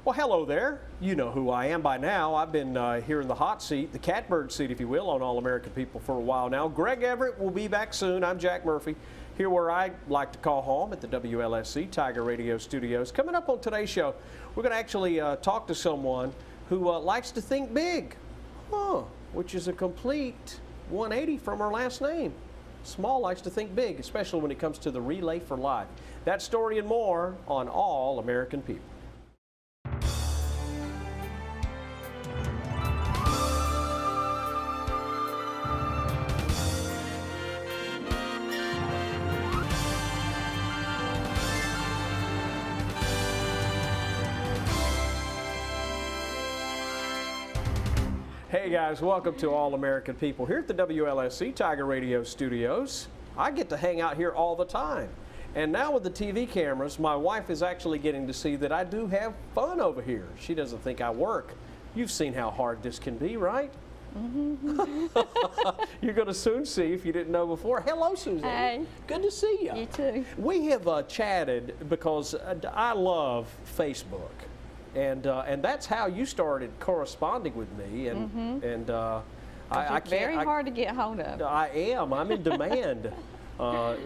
Well, hello there. You know who I am by now. I've been here in the hot seat, the catbird seat, if you will, on All American People for a while now. Greg Everett will be back soon. I'm Jack Murphy, here where I like to call home at the WLSC Tiger Radio Studios. Coming up on today's show, we're going to actually talk to someone who likes to think big, which is a complete 180 from her last name. Small likes to think big, especially when it comes to the Relay for Life. That story and more on All American People. Hey guys, welcome to All American People here at the WLSC Tiger Radio Studios. I get to hang out here all the time. And now with the TV cameras, my wife is actually getting to see that I do have fun over here. She doesn't think I work. You've seen how hard this can be, right? Mm-hmm. You're going to soon see if you didn't know before. Hello, Suzanne. Hey. Good to see you. You too. We have chatted because I love Facebook. And that's how you started corresponding with me, and I can't. Very hard to get hold of. I am. I'm in demand.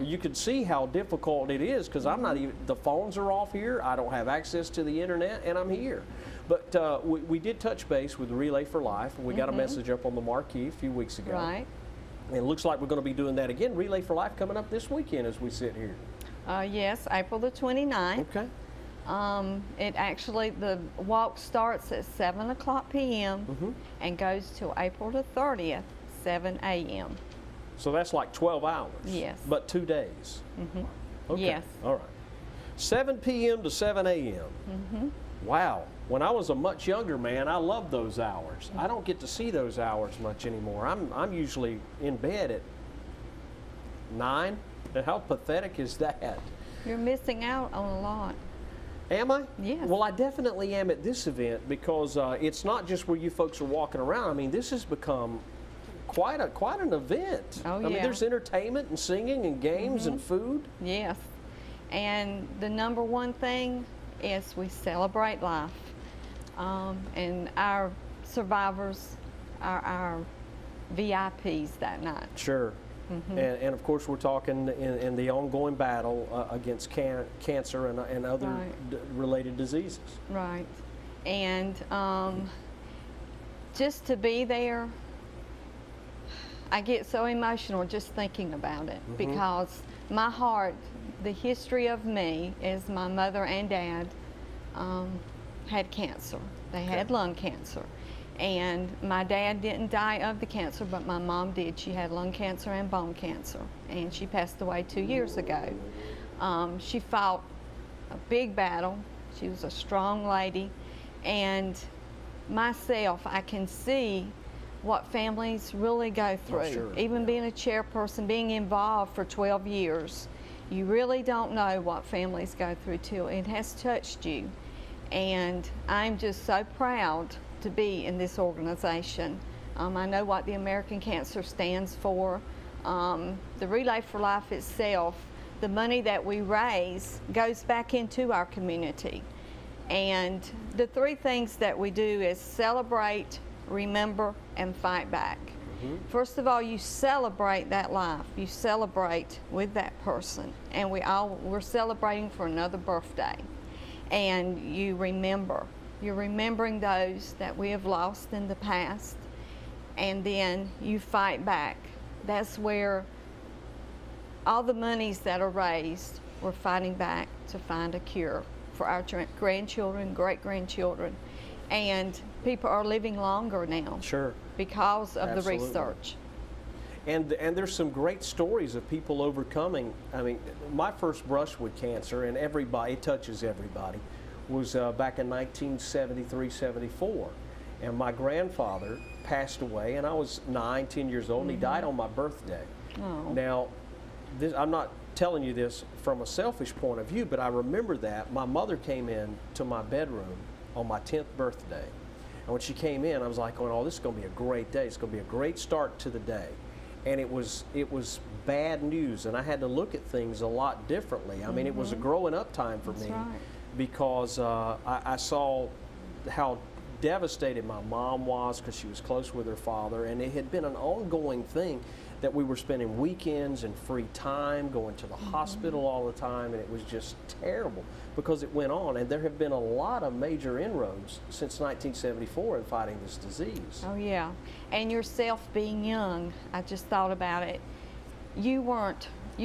You can see how difficult it is because I'm not even. The phones are off here. I don't have access to the internet, and I'm here. But we did touch base with Relay for Life, and we got a message up on the marquee a few weeks ago. Right. And it looks like we're going to be doing that again. Relay for Life coming up this weekend as we sit here. Yes, April the 29th. Okay. The walk starts at 7 o'clock p.m. And goes till April the 30th, 7 a.m. So that's like 12 hours. Yes. But 2 days. Okay. Yes. All right. 7 p.m. to 7 a.m. Wow. When I was a much younger man, I loved those hours. I don't get to see those hours much anymore. I'm usually in bed at 9. And how pathetic is that? You're missing out on a lot. Am I? Yes. Well, I definitely am at this event because it's not just where you folks are walking around. I mean, this has become quite an event. Oh, yeah. I mean, there's entertainment and singing and games and food. Yes. And the number one thing is we celebrate life. And our survivors are our VIPs that night. Sure. And of course, we're talking in the ongoing battle against cancer and other related diseases. Right. And just to be there, I get so emotional just thinking about it because my heart, the history of me is my mother and dad had cancer. They had lung cancer. And my dad didn't die of the cancer, but my mom did. She had lung cancer and bone cancer, and she passed away 2 years ago. She fought a big battle. She was a strong lady. And myself, I can see what families really go through. Oh, sure. Even being a chairperson, being involved for 12 years, you really don't know what families go through till it has touched you. And I'm just so proud to be in this organization. I know what the American Cancer stands for. The Relay for Life itself, the money that we raise goes back into our community. And the three things that we do is celebrate, remember, and fight back. First of all, you celebrate that life. You celebrate with that person. And we're celebrating for another birthday. And you remember. You're remembering those that we have lost in the past, and then you fight back. That's where all the monies that are raised, we're fighting back to find a cure for our grandchildren, great-grandchildren, and people are living longer now. Sure. Because of the research. And there's some great stories of people overcoming. I mean, my first brush with cancer, and everybody, it touches everybody, was back in 1973-74, and my grandfather passed away, and I was 9, 10 years old, and he died on my birthday. Oh. Now, I'm not telling you this from a selfish point of view, but I remember that my mother came in to my bedroom on my 10th birthday, and when she came in, I was like, oh, this is going to be a great day. It's going to be a great start to the day. And it was bad news, and I had to look at things a lot differently. I mean, it was a growing up time for me. Right. Because I saw how devastated my mom was, because she was close with her father, and it had been an ongoing thing that we were spending weekends and free time going to the hospital all the time, and it was just terrible because it went on. And there have been a lot of major inroads since 1974 in fighting this disease. Oh yeah, and yourself being young, I just thought about it. You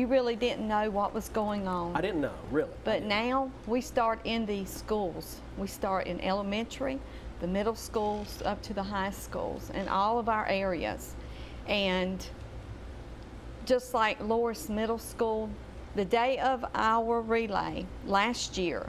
really didn't know what was going on. I didn't know, really. But now we start in the schools. We start in elementary, the middle schools, up to the high schools, in all of our areas. And just like Loris Middle School, the day of our relay last year,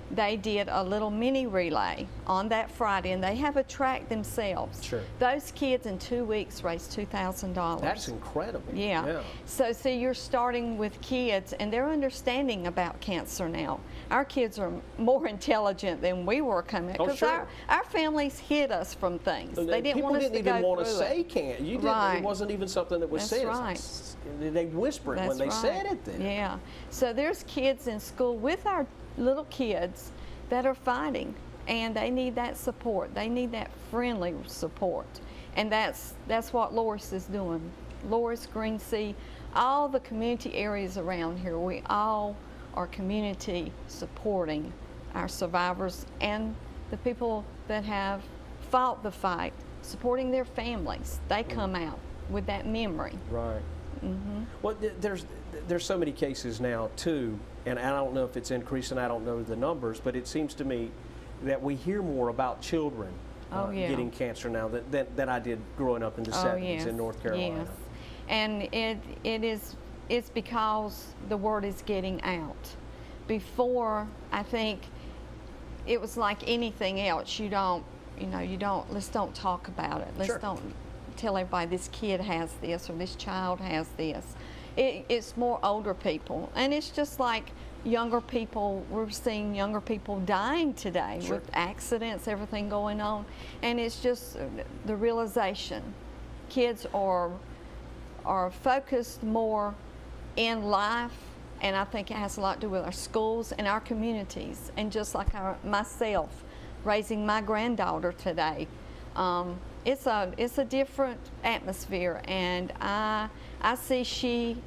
they did a little mini relay on that Friday, and they have a track themselves. Sure. Those kids in 2 weeks raised $2,000. That's incredible. Yeah. So see, you're starting with kids, and they're understanding about cancer now. Our kids are more intelligent than we were coming up, because our families hid us from things. They didn't want us to go through it. People didn't even want to say cancer. You didn't. Right. It wasn't even something that was said. That's right. They whispered when they said it then. Yeah. So there's kids in school with our little kids that are fighting, and they need that support. They need that friendly support, and that's what Loris is doing. Loris, Greensea, all the community areas around here, we all are community supporting our survivors and the people that have fought the fight, supporting their families. They come out with that memory. Right. Well, there's so many cases now too, and I don't know if it's increasing. I don't know the numbers, but it seems to me that we hear more about children getting cancer now than I did growing up in the 70s in North Carolina. Yes. And it's because the word is getting out. Before, I think it was like anything else. Let's don't talk about it. Let's don't tell everybody this kid has this or this child has this. It's more older people, and it's just like younger people. We're seeing younger people dying today with accidents, everything going on, and it's just the realization. Kids are focused more in life, and I think it has a lot to do with our schools and our communities, and just like myself raising my granddaughter today. It's a different atmosphere, and I see she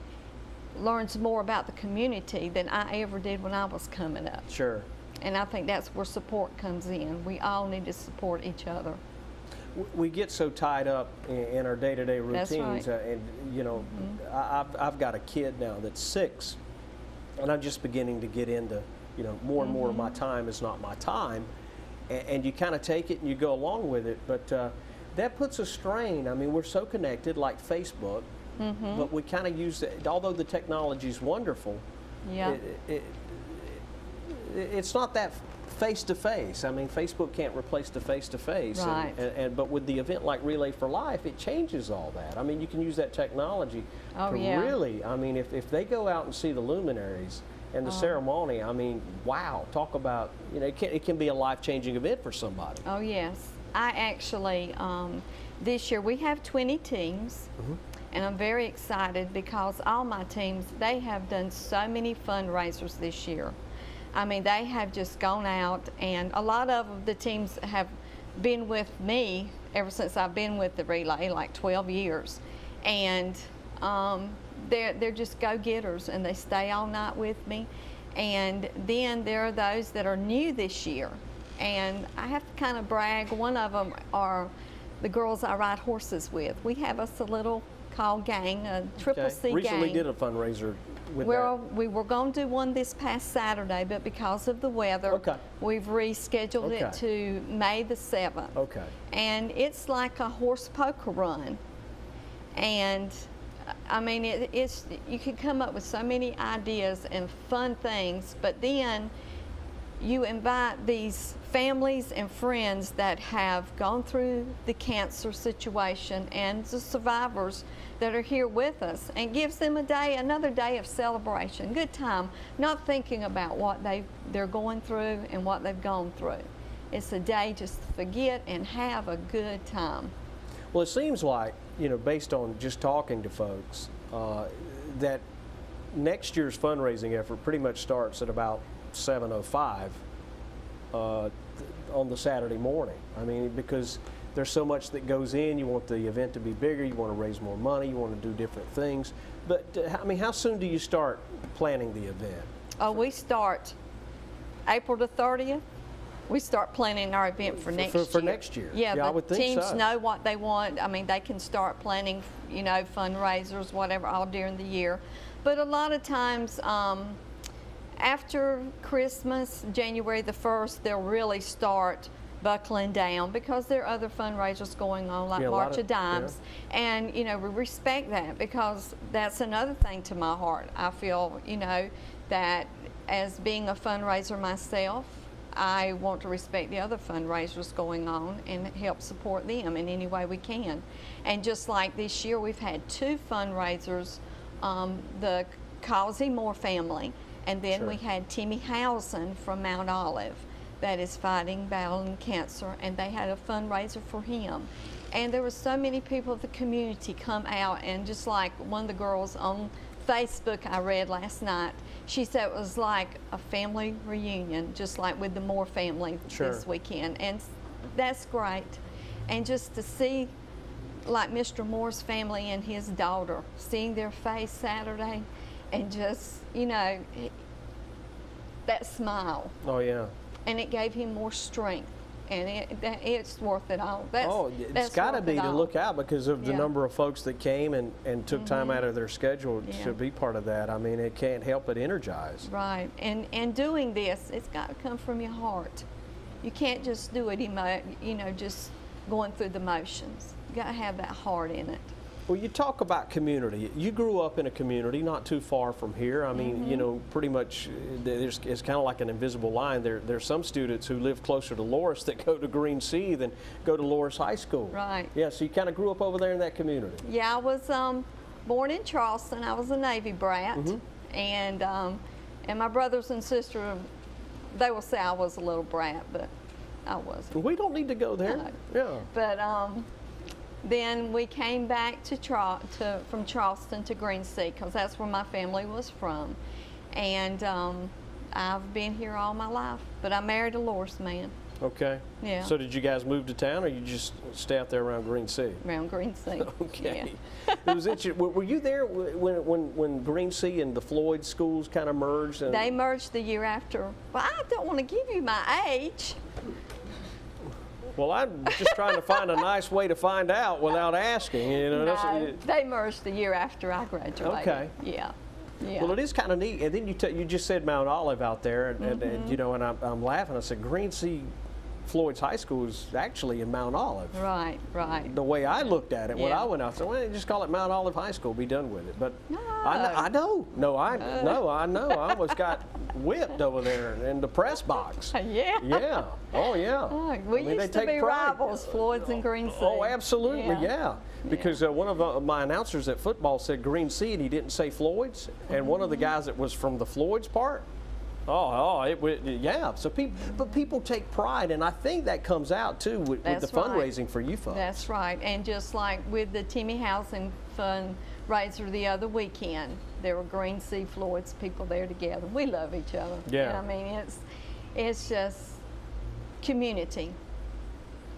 learns more about the community than I ever did when I was coming up. Sure. And I think that's where support comes in. We all need to support each other. We get so tied up in our day-to-day routines, and I've got a kid now that's 6, and I'm just beginning to get into more and more of my time is not my time, and you kind of take it and you go along with it, but that puts a strain. I mean, we're so connected, like Facebook, but we kind of use it, although the technology is wonderful, it's not that face-to-face. I mean, Facebook can't replace the face-to-face. Right. But with the event like Relay for Life, it changes all that. I mean, you can use that technology to really, I mean, if they go out and see the luminaries and the ceremony, I mean, wow, talk about, it can be a life-changing event for somebody. Oh, yes. I actually, this year we have 20 teams, and I'm very excited because all my teams, they have done so many fundraisers this year. I mean, they have just gone out, and a lot of the teams have been with me ever since I've been with the relay, like 12 years. And they're just go-getters, and they stay all night with me. And then there are those that are new this year, and I have to kind of brag. One of them are the girls I ride horses with. We have us a little call gang, a Triple C gang. Recently did a fundraiser with that. We were going to do one this past Saturday, but because of the weather, we've rescheduled it to May the 7th. Okay. And it's like a horse poker run. And I mean, you can come up with so many ideas and fun things, but then you invite these families and friends that have gone through the cancer situation and the survivors that are here with us, and gives them another day of celebration, good time, not thinking about what they're going through and what they've gone through. It's a day just to forget and have a good time. Well, it seems like, based on just talking to folks, that next year's fundraising effort pretty much starts at about 7:05 on on the Saturday morning. I mean, because there's so much that goes in. You want the event to be bigger. You want to raise more money. You want to do different things. But I mean, how soon do you start planning the event? Oh, we start April the 30th. We start planning our event for next year. For next year. Yeah, I would think teams so. know what they want. I mean, they can start planning, you know, fundraisers, whatever, all during the year. But a lot of times, after Christmas, January the 1st, they'll really start buckling down because there are other fundraisers going on, like March of Dimes. Yeah. And, you know, we respect that because that's another thing to my heart. I feel, you know, that as being a fundraiser myself, I want to respect the other fundraisers going on and help support them in any way we can. And just like this year, we've had 2 fundraisers, the Causey Moore family, and then we had Timmy Housen from Mount Olive that is battling cancer, and they had a fundraiser for him. And there were so many people of the community come out, and just like one of the girls on Facebook I read last night, she said it was like a family reunion, just like with the Moore family this weekend. And that's great. And just to see like Mr. Moore's family and his daughter, seeing their face Saturday, and just, you know, that smile. Oh, yeah. And it gave him more strength. And it's worth it all. It's got to be to look out because of the number of folks that came and took time out of their schedule to be part of that. I mean, it can't help but energize. Right. And doing this, it's got to come from your heart. You can't just do it, you know, just going through the motions. You got to have that heart in it. Well, you talk about community. You grew up in a community not too far from here. I mean, you know, pretty much it's kind of like an invisible line. There's some students who live closer to Loris that go to Green Sea than go to Loris High School. Right. Yeah, so you kind of grew up over there in that community. Yeah, I was born in Charleston. I was a Navy brat. And my brothers and sisters, they will say I was a little brat, but I wasn't. We don't need to go there. No. Yeah. But then we came back from Charleston to Green Sea because that's where my family was from. And I've been here all my life, but I married a Loris man. Okay. Yeah. So did you guys move to town, or you just stay out there around Green Sea? Around Green Sea. Okay. Yeah. It was interesting. Were you there when Green Sea and the Floyd schools kind of merged? They merged the year after. Well, I don't want to give you my age. Well, I'm just trying to find a nice way to find out without asking. You know, no, they merged the year after I graduated. Okay. Yeah. Yeah. Well, it is kind of neat. And then you just said Mount Olive out there, and you know, and I'm laughing. I said Green Sea Floyd's High School is actually in Mount Olive. Right, right. The way I looked at it when I went out, I said, well, just call it Mount Olive High School, be done with it. But no. I know. No, I know. I almost got whipped over there in the press box. Yeah. Yeah. Oh, yeah. Oh, we used to be rivals, Floyd's and Green Sea. Oh, absolutely, yeah. Because one of my announcers at football said Green Sea, and he didn't say Floyd's. And one of the guys that was from the Floyd's part, yeah. So people take pride, and I think that comes out too with the fundraising for you folks. That's right. And just like with the Timmy Housing fundraiser the other weekend, there were Green Sea Floyd's people there together. We love each other. Yeah. And I mean, it's just community.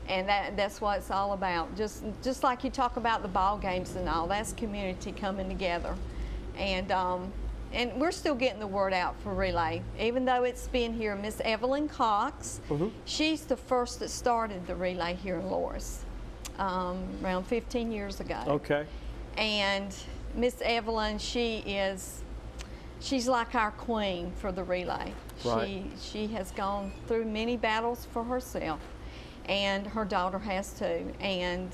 And that's what it's all about. Just like you talk about the ball games and all, that's community coming together. And we're still getting the word out for relay, even though it's been here. Miss Evelyn Cox, she's the first that started the relay here in Loris, around 15 years ago. Okay. And Miss Evelyn, she's like our queen for the relay. Right. She has gone through many battles for herself, and her daughter has too. And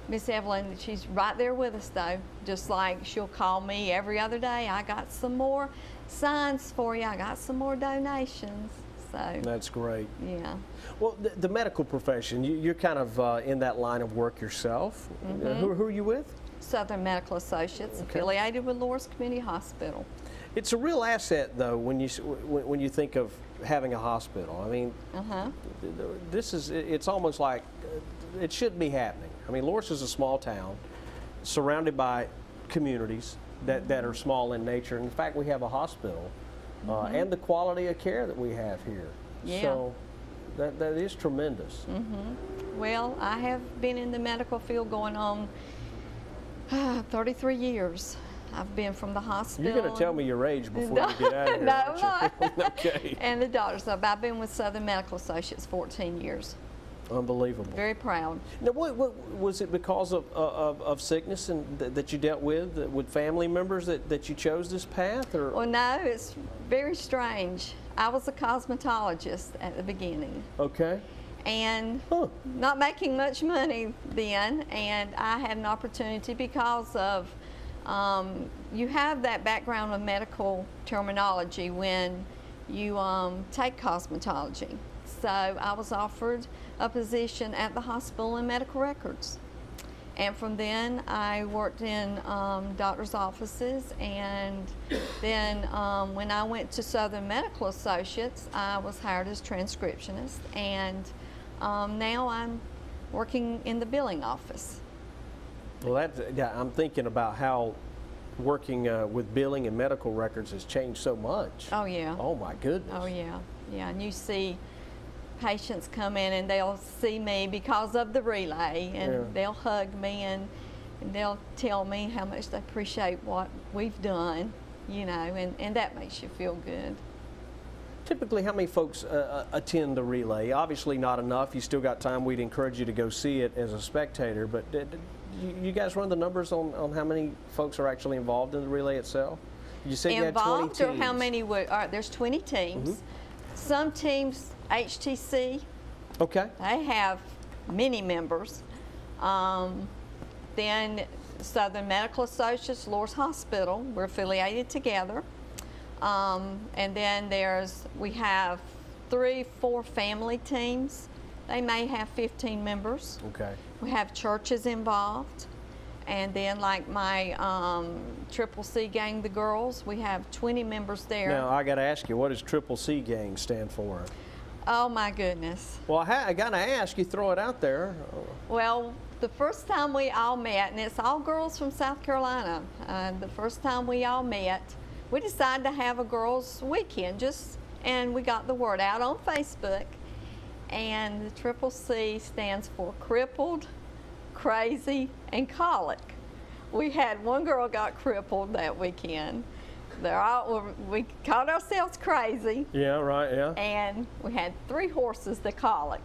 Miss Evelyn, she's right there with us though, just like she'll call me every other day. I got some more signs for you. I got some more donations. So that's great. Yeah. Well, the medical profession, you're kind of in that line of work yourself. Who are you with? Southern Medical Associates, affiliated with Loris Community Hospital. It's a real asset, though, when you think of having a hospital. I mean, it's almost like it should be happening. I mean, Loris is a small town surrounded by communities that are small in nature. In fact, we have a hospital and the quality of care that we have here. Yeah. So That is tremendous. Well, I have been in the medical field going on 33 years. I've been from the hospital. You're going to tell me your age before you get out of here, No, aren't you? no. Okay. And the doctor's up. I've been with Southern Medical Associates 14 years. Unbelievable. Very proud. Now, what was it because of sickness and that you dealt with family members that you chose this path, or? Well, no, it's very strange. I was a cosmetologist at the beginning. Okay. And not making much money then, and I had an opportunity because of you have that background of medical terminology when you take cosmetology. So I was offered a position at the hospital in medical records. And from then I worked in doctor's offices, and then when I went to Southern Medical Associates, I was hired as transcriptionist, and now I'm working in the billing office. Well, I'm thinking about how working with billing and medical records has changed so much. Oh yeah. Oh my goodness. Oh yeah. Yeah, and you see patients come in and they'll see me because of the relay, and they'll hug me and they'll tell me how much they appreciate what we've done, you know, and that makes you feel good. Typically, how many folks attend the relay? Obviously not enough. You still got time. We'd encourage you to go see it as a spectator, but you guys run the numbers on how many folks are actually involved in the relay itself? You said you had 20 teams. Or how many there's 20 teams. Some teams, HTC, okay, they have many members. Then Southern Medical Associates, Lourdes Hospital, we're affiliated together. And then we have 3-4 family teams. They may have 15 members. Okay. We have churches involved. And then like my Triple C gang, the girls, we have 20 members there. Now, I got to ask you, what does Triple C gang stand for? Oh my goodness. Well, I got to ask you, throw it out there. Well, the first time we all met, and it's all girls from South Carolina, the first time we all met, we decided to have a girls' weekend, and we got the word out on Facebook. And the Triple C stands for crippled, crazy, and colic. We had one girl got crippled that weekend. We called ourselves crazy. Yeah, right, yeah. And we had 3 horses that colic.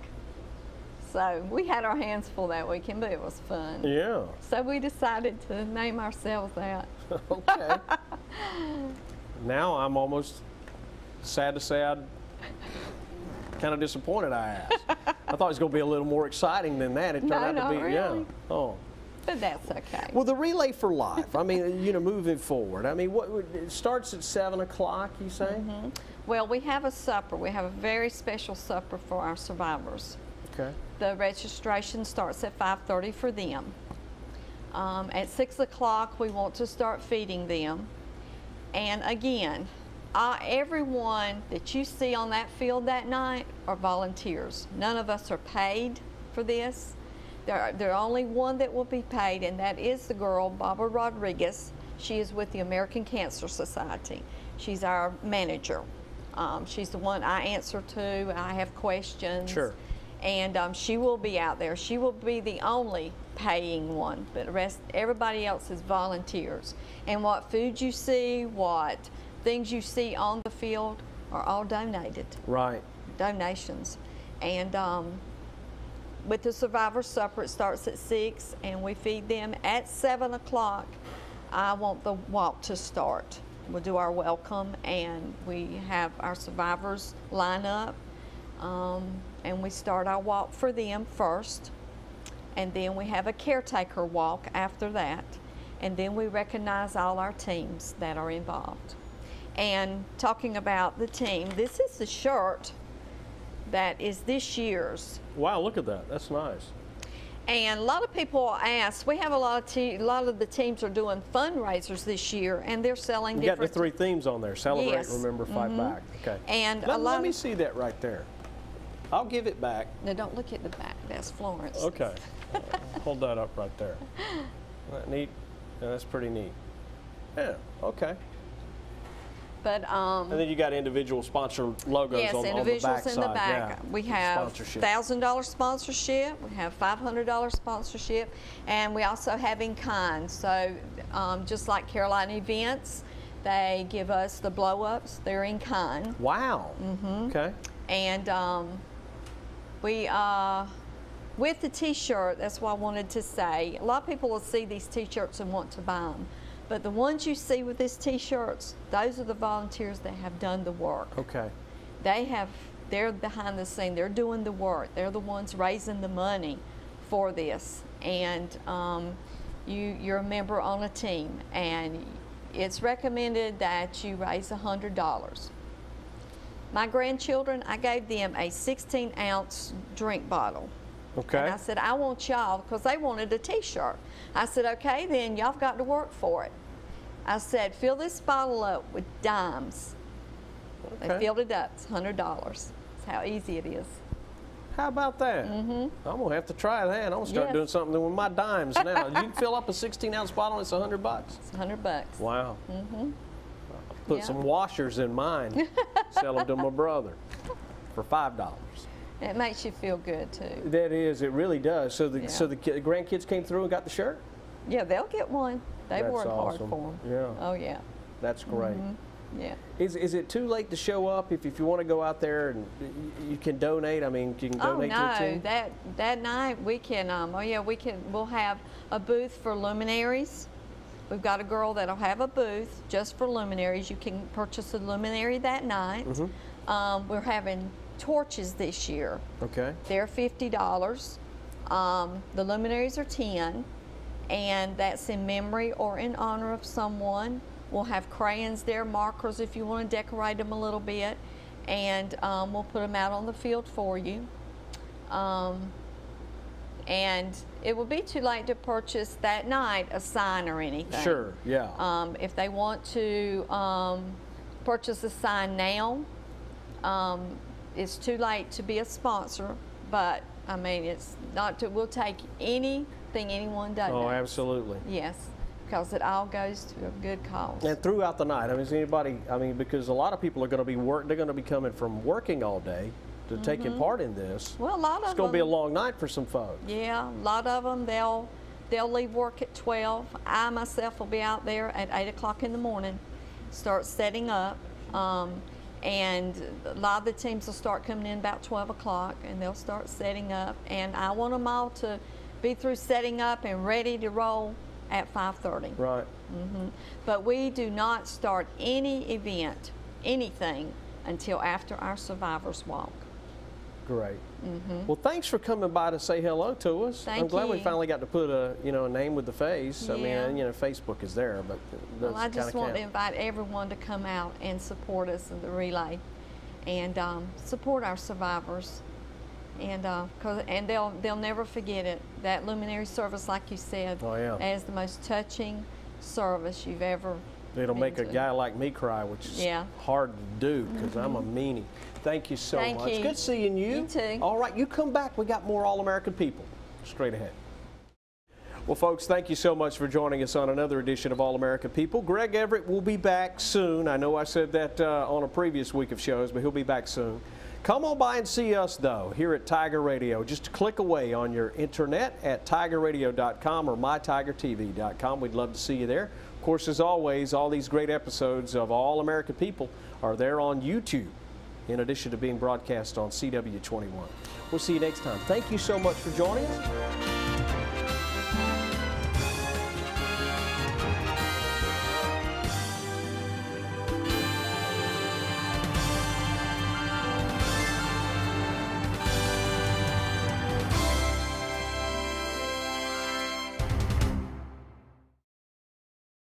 So we had our hands full that weekend, but it was fun. Yeah. So we decided to name ourselves that. Okay. Now I'm almost sad to say I'm kind of disappointed I asked. I thought it was going to be a little more exciting than that. It turned out to be, really. yeah. Oh. But that's okay. Well, the Relay for Life, I mean, you know, moving forward, I mean, it starts at 7 o'clock, you say? Well, we have a supper. We have a very special supper for our survivors. Okay. The registration starts at 5:30 for them. At 6 o'clock, we want to start feeding them. And again, everyone that you see on that field that night are volunteers. None of us are paid for this. There's only one that will be paid, and that is the girl, Barbara Rodriguez. She is with the American Cancer Society. She's our manager. She's the one I answer to. I have questions. Sure. And she will be out there. She will be the only paying one, but the rest, everybody else is volunteers. And what food you see, what things you see on the field are all donated. Right. Donations. And with the Survivor Supper, it starts at 6, and we feed them at 7 o'clock. I want the walk to start. We'll do our welcome, and we have our survivors line up, and we start our walk for them first, and then we have a caretaker walk after that, and then we recognize all our teams that are involved. And talking about the team, this is the shirt that is this year's. Wow, look at that. That's nice. And a lot of people ask, we have a lot of the teams are doing fundraisers this year, and they're selling You got different. the 3 themes on there: celebrate, Yes. remember, fight back. Okay. And let me see that right there. I'll give it back. No, don't look at the back. That's Florence. Okay. Hold that up right there. Isn't that neat? Yeah, that's pretty neat. Yeah. Okay. But and then you got individual sponsor logos yes, on the back individuals in the side. back. Yeah. We have Sponsorship. $1,000 sponsorship. We have $500 sponsorship, and we also have in kind. So just like Carolina Events, they give us the blow-ups. They're in kind. Wow. Okay. And we, with the T-shirt, that's what I wanted to say. A lot of people will see these T-shirts and want to buy them. But the ones you see with these T-shirts, those are the volunteers that have done the work. Okay. They're behind the scene. They're doing the work. They're the ones raising the money for this. And you're a member on a team, and it's recommended that you raise $100. My grandchildren, I gave them a 16-ounce drink bottle. Okay. And I said, I want y'all, because they wanted a T-shirt. I said, okay, then y'all have got to work for it. I said, fill this bottle up with dimes. Okay. They filled it up. It's $100. That's how easy it is. How about that? I'm going to have to try that. I'm going to start Yes. doing something with my dimes now. You can fill up a 16-ounce bottle, and it's $100. It's $100. Wow. Put Yeah. some washers in mine. Sell them to my brother for $5. It makes you feel good too. That is, it really does. So the Yeah. grandkids came through and got the shirt? Yeah, they'll get one. They That's worked hard awesome. for them. Yeah. Oh yeah. That's great. Yeah. Is it too late to show up if you want to go out there and you can donate? I mean, you can donate to the Oh team? no, that night we can. We'll have a booth for luminaries. We've got a girl that'll have a booth just for luminaries. You can purchase a luminary that night. We're having torches this year. Okay. They're $50. The luminaries are $10, and that's in memory or in honor of someone. We'll have crayons there, markers if you want to decorate them a little bit, and we'll put them out on the field for you. And it will be too late to purchase that night a sign or anything. Sure, yeah. If they want to purchase a sign now, it's too late to be a sponsor, but I mean, it's not to, we'll take anything anyone does. Oh, absolutely. Yes, because it all goes to a good cause. And throughout the night, I mean, is anybody, I mean, because a lot of people are going to be they're going to be coming from working all day to taking part in this. Well, a lot of them. It's going to be a long night for some folks. Yeah, a lot of them, they'll leave work at 12. I myself will be out there at 8 o'clock in the morning, start setting up. And a lot of the teams will start coming in about 12 o'clock, and they'll start setting up. And I want them all to be through setting up and ready to roll at 5:30. Right. But we do not start any event, anything, until after our survivors walk. Great. Well, thanks for coming by to say hello to us. Thank I'm glad we you. finally got to put a name with the face. I Yeah. mean, Facebook is there, but it does Well, I just kinda want to count. invite everyone to come out and support us in the relay, and support our survivors, and they'll never forget it. That luminary service, like you said, Oh, yeah. is the most touching service you've ever. It'll been make a to. guy like me cry, which is Yeah. hard to do because I'm a meanie. Thank you so Thank much. you. Good seeing you. You too. All right, you come back. We got more All-American People straight ahead. Well, folks, thank you so much for joining us on another edition of All-American People. Greg Everett will be back soon. I know I said that on a previous week of shows, but he'll be back soon. Come on by and see us, though, here at Tiger Radio. Just a click away on your internet at tigerradio.com or mytigertv.com. We'd love to see you there. Of course, as always, all these great episodes of All American People are there on YouTube, in addition to being broadcast on CW21. We'll see you next time. Thank you so much for joining us.